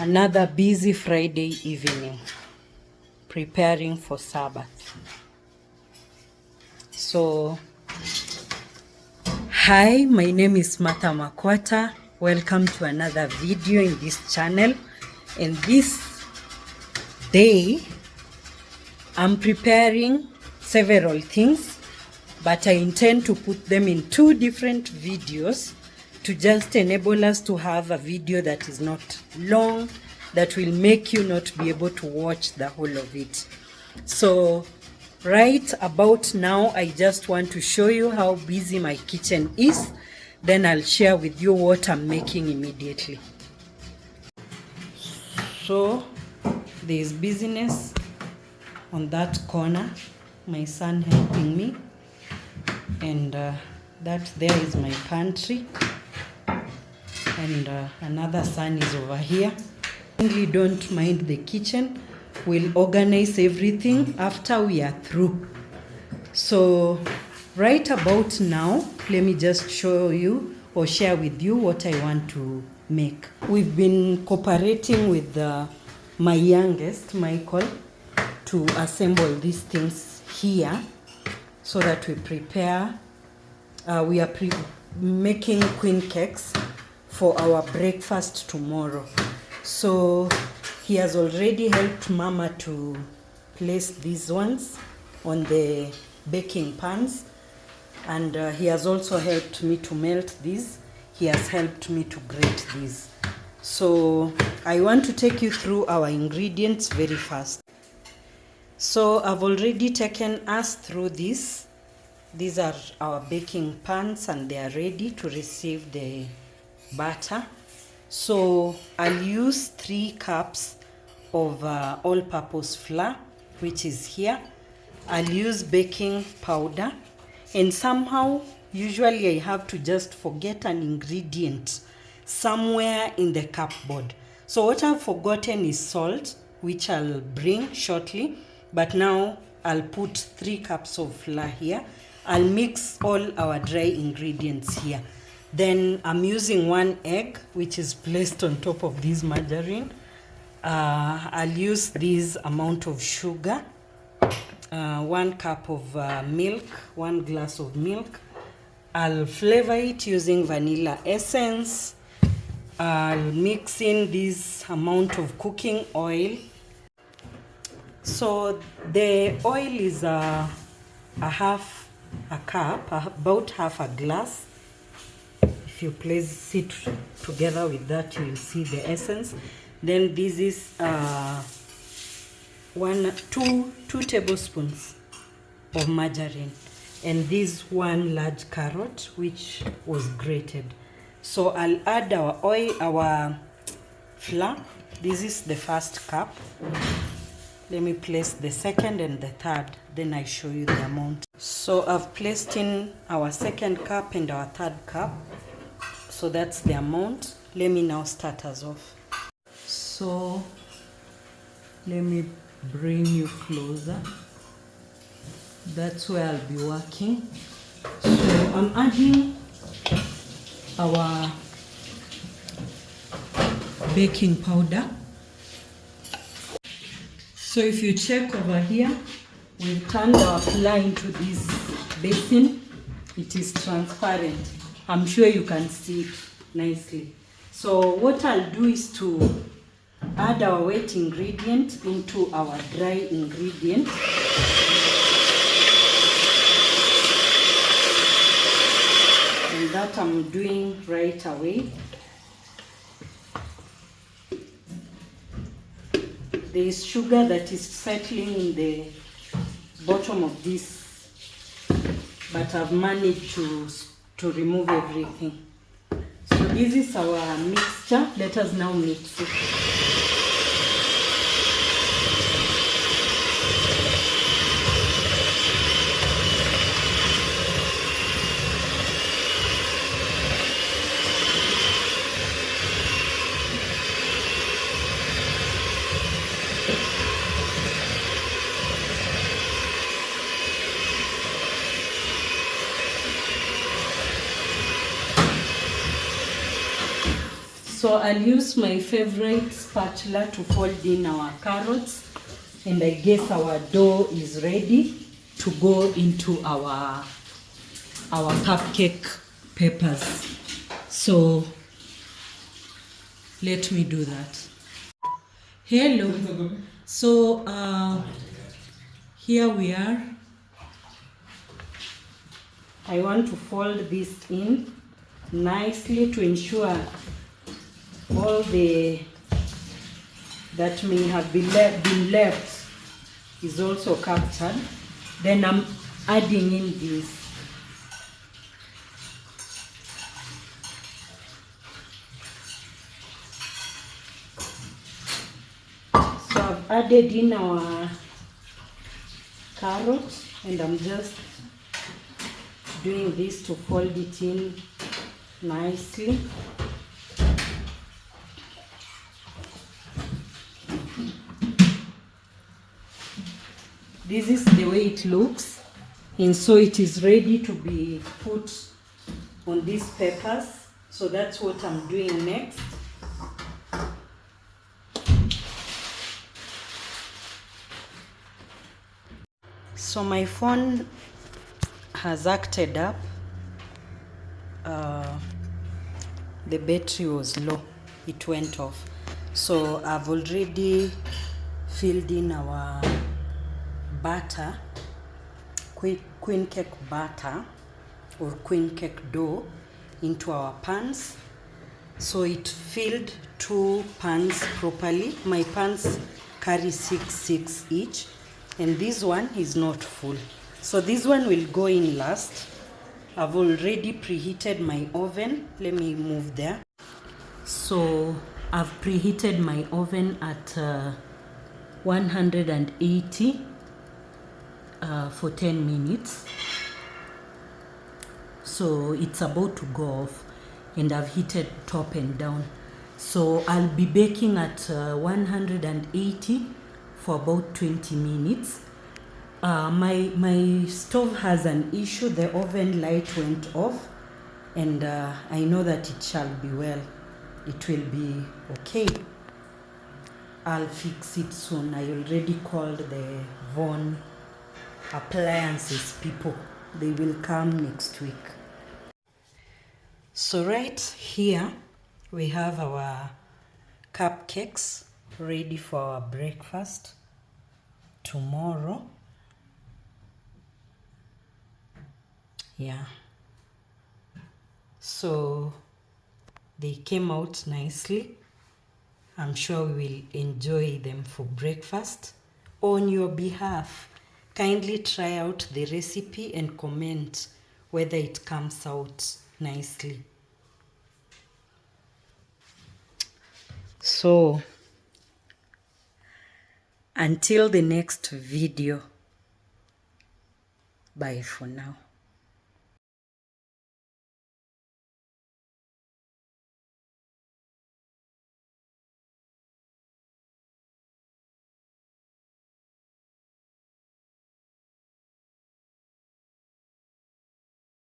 Another busy Friday evening, preparing for Sabbath. So, hi, my name is Martha Makwata. Welcome to another video in this channel. And this day, I'm preparing several things, but I intend to put them in two different videos to just enable us to have a video that is not long, that will make you not be able to watch the whole of it. So right about now, I just want to show you how busy my kitchen is. Then I'll share with you what I'm making immediately. So there's busyness on that corner, my son helping me, and that there is my pantry, and another son is over here. Kindly don't mind the kitchen. We'll organize everything after we are through. So right about now, let me just show you or share with you what I want to make. We've been cooperating with my youngest, Michael, to assemble these things here so that we prepare. We are making queen cakes for our breakfast tomorrow. So he has already helped Mama to place these ones on the baking pans, and he has also helped me to melt these. He has helped me to grate these. So I want to take you through our ingredients very fast. So I've already taken us through this. These are our baking pans and they are ready to receive the batter. So I'll use 3 cups of all-purpose flour, which is here. I'll use baking powder, and somehow usually I have to just forget an ingredient somewhere in the cupboard. So what I've forgotten is salt, which I'll bring shortly, but now I'll put 3 cups of flour here. I'll mix all our dry ingredients here. Then I'm using 1 egg, which is placed on top of this margarine. I'll use this amount of sugar, 1 cup of milk, 1 glass of milk. I'll flavor it using vanilla essence. I'll mix in this amount of cooking oil. So the oil is half a cup, about half a glass. If you place it together with that, you will see the essence. Then this is 2 tablespoons of margarine, and this 1 large carrot which was grated. So I'll add our oil, our flour. This is the first cup. Let me place the second and the third, then I show you the amount. So I've placed in our second cup and our third cup. So that's the amount. Let me now start us off. So let me bring you closer. That's where I'll be working. So I'm adding our baking powder. So if you check over here, we've turned our flour into this basin. It is transparent. I'm sure you can see it nicely. So what I'll do is to add our wet ingredient into our dry ingredient. And that I'm doing right away. There is sugar that is settling in the bottom of this, but I've managed to remove everything. So this is our mixture. Let us now mix it. So I'll use my favorite spatula to fold in our carrots, and I guess our dough is ready to go into our cupcake peppers. So let me do that. Hello. So here we are. I want to fold this in nicely to ensure all that may have been left is also captured. Then I'm adding in this. So I've added in our carrot, and I'm just doing this to fold it in nicely. This is the way it looks, and so it is ready to be put on these peppers. So that's what I'm doing next. So my phone has acted up. The battery was low, it went off. So I've already filled in our batter, queen cake batter or queen cake dough, into our pans. So it filled 2 pans properly. My pans carry 6 each, and this one is not full. So this one will go in last. I've already preheated my oven. Let me move there. So I've preheated my oven at 180 for 10 minutes. So it's about to go off, and I've heated top and down. So I'll be baking at 180 for about 20 minutes. My stove has an issue. The oven light went off, and I know that it shall be well. It will be okay. I'll fix it soon. I already called the Von appliances people. They will come next week. So right here we have our cupcakes ready for our breakfast tomorrow. Yeah, so they came out nicely. I'm sure we will enjoy them for breakfast. On your behalf, kindly try out the recipe and comment whether it comes out nicely. So until the next video, bye for now.